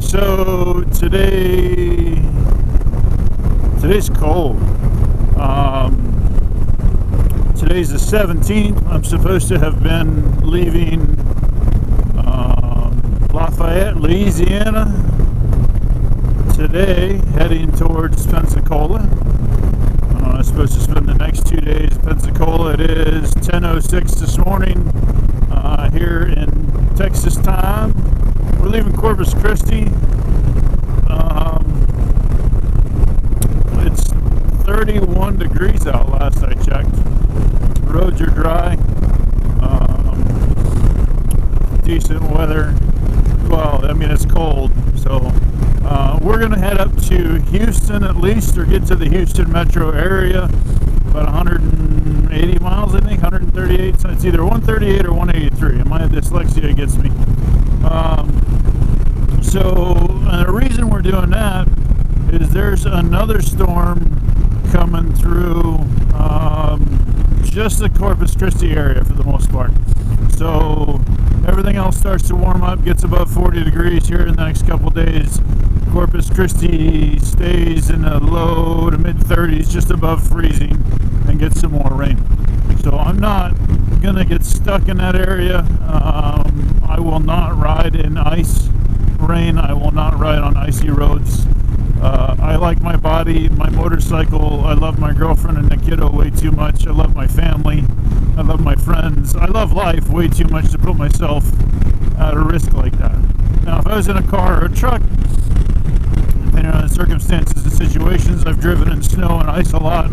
So today's cold. Today's the 17th. I'm supposed to have been leaving Lafayette, Louisiana today, heading towards Pensacola. I'm supposed to spend the next 2 days in Pensacola. It is 10:06 this morning here in Texas time. We're leaving Corpus Christi. It's 31 degrees out last I checked. The roads are dry. Decent weather. Well, I mean, it's cold. So we're going to head up to Houston at least, or get to the Houston metro area. About 180 miles, I think, 138. So it's either 138 or 183. And my dyslexia gets me. The reason we're doing that is there's another storm coming through just the Corpus Christi area for the most part. So everything else starts to warm up, gets above 40 degrees here in the next couple days. Corpus Christi stays in the low to mid 30s, just above freezing, and gets some more rain. So I'm not gonna get stuck in that area. I will not ride in ice, rain. I will not ride on icy roads. I like my body, my motorcycle. I love my girlfriend and the kiddo way too much. I love my family. I love my friends. I love life way too much to put myself at a risk like that. Now, if I was in a car or a truck, depending on the circumstances and situations, I've driven in snow and ice a lot.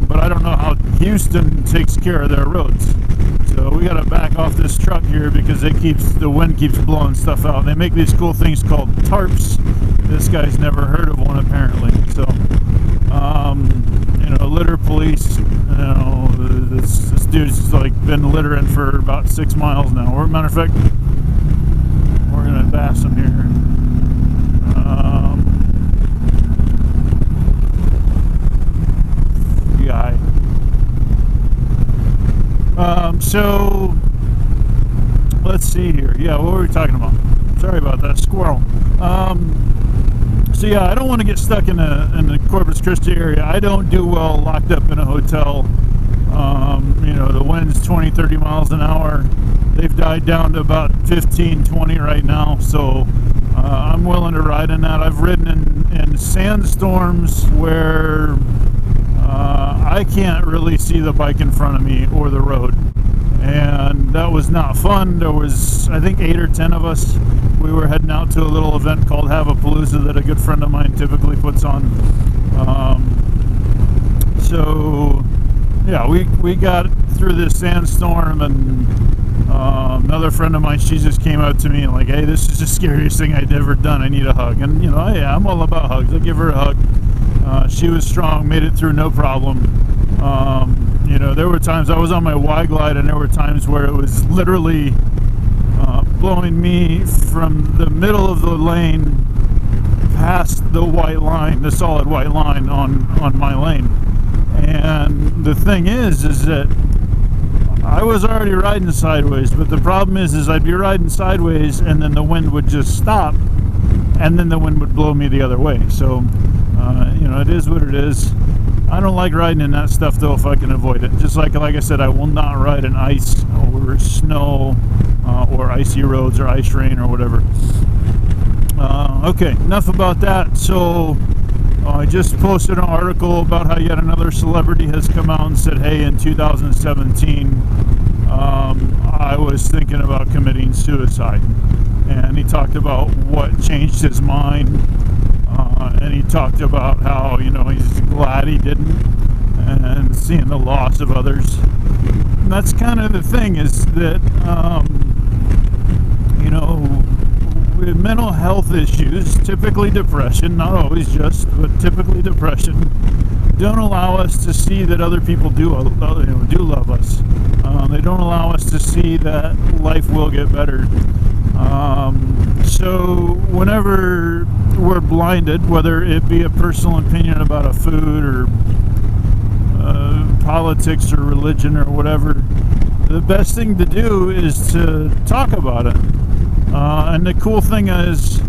But I don't know how Houston takes care of their roads. So we got to back off this truck here because the wind keeps blowing stuff out. And they make these cool things called tarps. This guy's never heard of one apparently. So, litter police. This dude's like been littering for about 6 miles now. Or matter of fact, we're gonna pass him here. Guy. So let's see here. Yeah, what were we talking about? Sorry about that, squirrel. So yeah, I don't want to get stuck in the Corpus Christi area. I don't do well locked up in a hotel. The wind's 20-30 miles an hour. They've died down to about 15-20 right now. So I'm willing to ride in that. I've ridden in sandstorms where I can't really see the bike in front of me or the road, and that was not fun. There was, I think, 8 or 10 of us. We were heading out to a little event called Have-A-Palooza that a good friend of mine typically puts on. So yeah, we got through this sandstorm, and another friend of mine, she just came out to me and like, hey, this is the scariest thing I'd ever done. I need a hug. And yeah, I'm all about hugs. I'll give her a hug. She was strong, made it through no problem. There were times I was on my Y-Glide, and there were times where it was literally blowing me from the middle of the lane past the white line, the solid white line on my lane. And the thing is that I was already riding sideways, but the problem is I'd be riding sideways and then the wind would just stop, and then the wind would blow me the other way. So it is what it is. I don't like riding in that stuff though if I can avoid it. Just like I said, I will not ride in ice or snow or icy roads or ice rain or whatever. Okay, enough about that. So I just posted an article about how yet another celebrity has come out and said, hey, in 2017 I was thinking about committing suicide. And he talked about what changed his mind. And he talked about how, he's glad he didn't, and seeing the loss of others. And that's kind of the thing, is that, with mental health issues, typically depression, not always just, but typically depression, don't allow us to see that other people do love us. They don't allow us to see that life will get better. So whenever we're blinded, whether it be a personal opinion about a food or politics or religion or whatever, the best thing to do is to talk about it. And the cool thing is,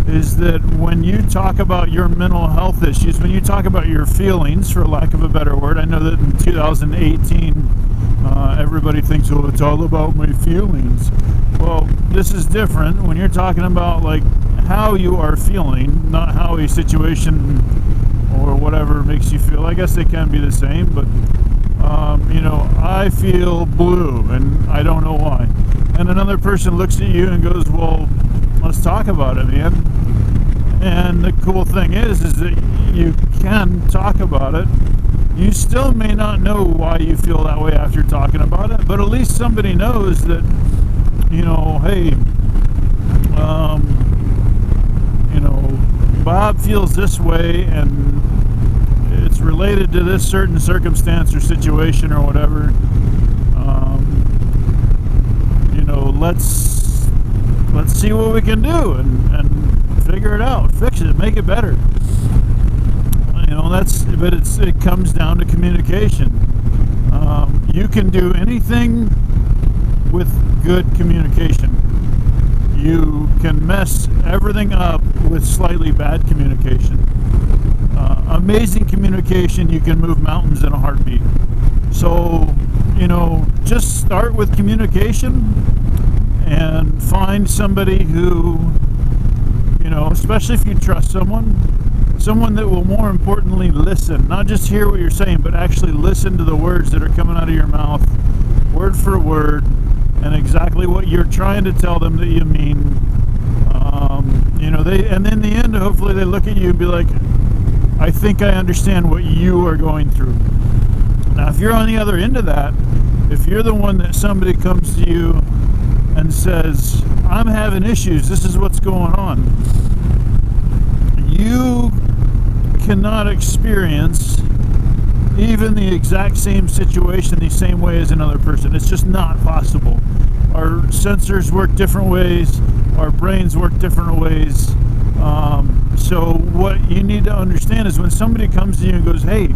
is that when you talk about your mental health issues, when you talk about your feelings, for lack of a better word, I know that in 2018 everybody thinks, oh, it's all about my feelings. Well, this is different when you're talking about like how you are feeling, not how a situation or whatever makes you feel. I guess they can be the same, but you know, I feel blue and I don't know why. And another person looks at you and goes, well, let's talk about it, man. And the cool thing is that you can talk about it. You still may not know why you feel that way after talking about it, but at least somebody knows that, you know, hey, you know, Bob feels this way and it's related to this certain circumstance or situation or whatever. You know, let's see what we can do and figure it out, fix it, make it better. You know, but it comes down to communication. You can do anything with good communication. You can mess everything up with slightly bad communication. Amazing communication, you can move mountains in a heartbeat. So, you know, just start with communication and find somebody who, you know, especially if you trust someone that will more importantly listen, not just hear what you're saying, but actually listen to the words that are coming out of your mouth, word for word, and exactly what you're trying to tell them that you mean. You know, and in the end, hopefully they look at you and be like, I think I understand what you are going through. Now, if you're on the other end of that, if you're the one that somebody comes to you and says, I'm having issues, this is what's going on, you cannot experience even the exact same situation the same way as another person. It's just not possible. Our sensors work different ways, our brains work different ways. So what you need to understand is when somebody comes to you and goes, hey,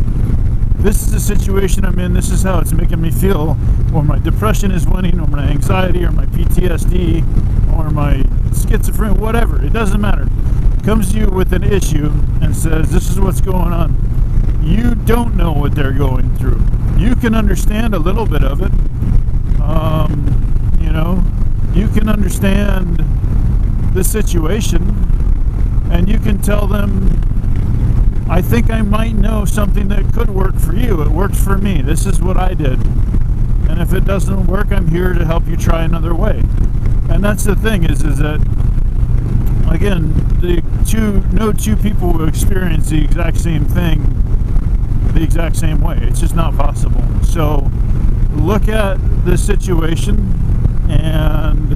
this is the situation I'm in, this is how it's making me feel, or my depression is winning, or my anxiety, or my PTSD, or my schizophrenia, whatever, it doesn't matter. Comes to you with an issue and says, this is what's going on. You don't know what they're going through. You can understand a little bit of it. You know, you can understand the situation, and you can tell them, I think I might know something that could work for you. It worked for me. This is what I did. And if it doesn't work, I'm here to help you try another way. And that's the thing is that, again, no two people will experience the exact same thing the exact same way. It's just not possible. So look at the situation and,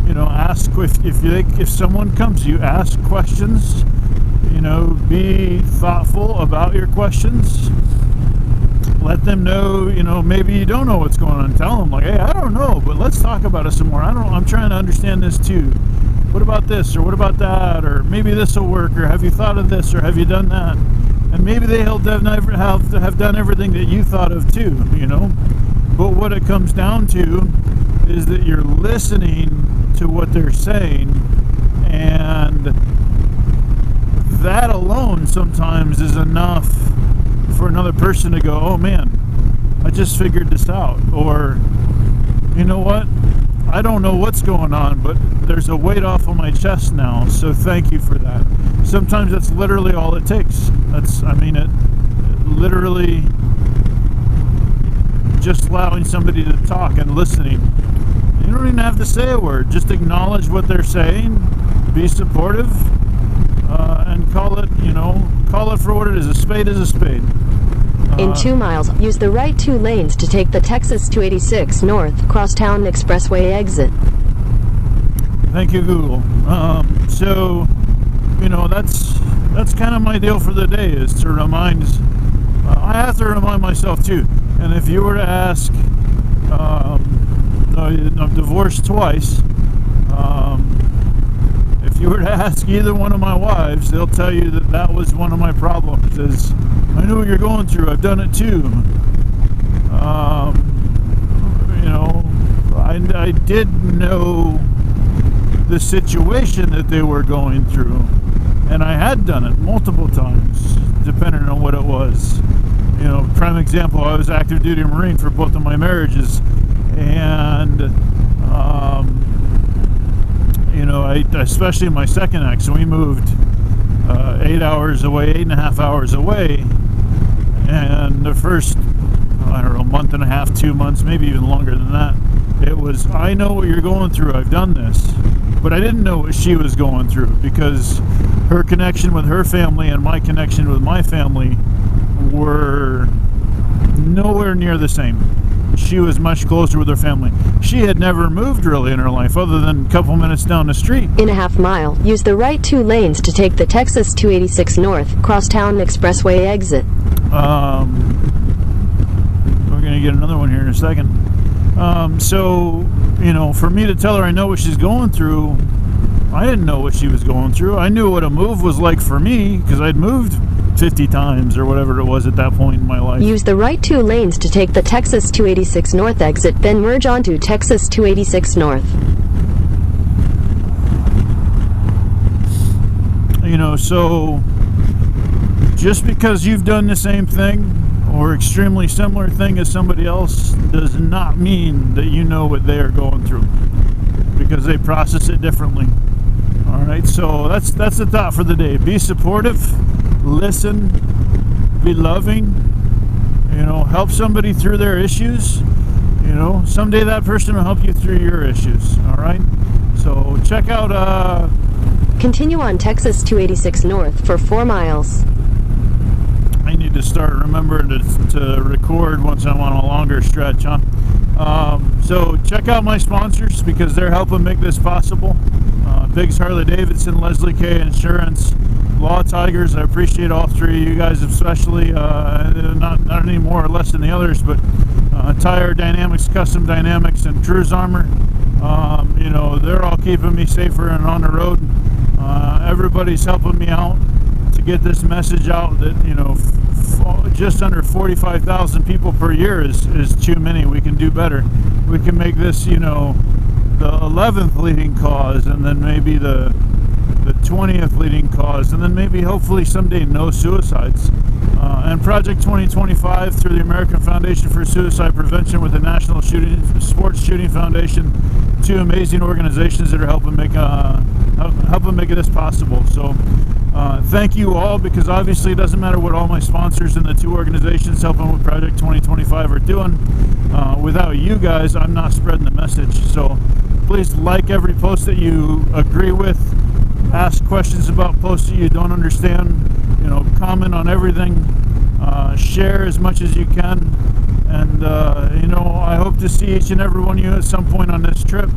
you know, ask if someone comes to you, ask questions. You know, be thoughtful about your questions. Let them know, you know, maybe you don't know what's going on. Tell them, like, hey, I don't know, but let's talk about it some more. I'm trying to understand this too. What about this, or what about that, or maybe this will work, or have you thought of this, or have you done that? And maybe they'll have done everything that you thought of too, you know. But what it comes down to is that you're listening to what they're saying, and that alone sometimes is enough for another person to go, oh man, I just figured this out. Or, you know what, I don't know what's going on, but there's a weight off of my chest now, so thank you for that. Sometimes that's literally all it takes. It literally just allowing somebody to talk and listening. You don't even have to say a word, just acknowledge what they're saying, be supportive, and call it for what it is. A spade is a spade. In 2 miles, use the right 2 lanes to take the Texas 286 North Crosstown Expressway exit. Thank you, Google. So, you know, that's kind of my deal for the day, is to remind. I have to remind myself too. And if you were to ask, I'm divorced twice. If you were to ask either one of my wives, they'll tell you that was one of my problems. Is I know what you're going through. I've done it too. You know, I did know the situation that they were going through. And I had done it multiple times, depending on what it was. You know, prime example, I was active duty Marine for both of my marriages. And, you know, especially my second ex, we moved 8 hours away, 8.5 hours away. And the first, I don't know, month and a half, 2 months, maybe even longer than that, it was, I know what you're going through, I've done this. But I didn't know what she was going through, because her connection with her family and my connection with my family were nowhere near the same. She was much closer with her family. She had never moved really in her life, other than a couple minutes down the street. In a half mile, use the right 2 lanes to take the Texas 286 North Crosstown Expressway exit. We're going to get another one here in a second. So, you know, for me to tell her I know what she's going through, I didn't know what she was going through. I knew what a move was like for me, because I'd moved 50 times or whatever it was at that point in my life. Use the right 2 lanes to take the Texas 286 North exit, then merge onto Texas 286 North. You know, so just because you've done the same thing or extremely similar thing as somebody else does not mean that you know what they are going through, because they process it differently. All right, so that's the thought for the day. Be supportive, listen, be loving, you know, help somebody through their issues. You know, someday that person will help you through your issues. All right, so check out Continue on Texas 286 North for 4 miles. I need to start remembering to record once I'm on a longer stretch, huh? So check out my sponsors, because they're helping make this possible. Biggs Harley Davidson, Leslie K Insurance, Law Tigers. I appreciate all 3 of you guys, especially not any more or less than the others, but Tire Dynamics, Custom Dynamics, and Cruise Armor. You know, they're all keeping me safer and on the road. Everybody's helping me out to get this message out that, you know, just under 45,000 people per year is too many. We can do better. We can make this, you know, the 11th leading cause, and then maybe the 20th leading cause, and then maybe hopefully someday no suicides. And Project 2025 through the American Foundation for Suicide Prevention with the National Sports Shooting Foundation, 2 amazing organizations that are helping make this possible. So thank you all, because obviously it doesn't matter what all my sponsors and the 2 organizations helping with Project 2025 are doing. Without you guys, I'm not spreading the message. So please like every post that you agree with, ask questions about posts that you don't understand, you know, comment on everything, share as much as you can, and you know, I hope to see each and every one of you at some point on this trip.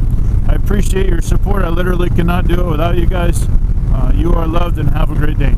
I appreciate your support. I literally cannot do it without you guys. You are loved, and have a great day.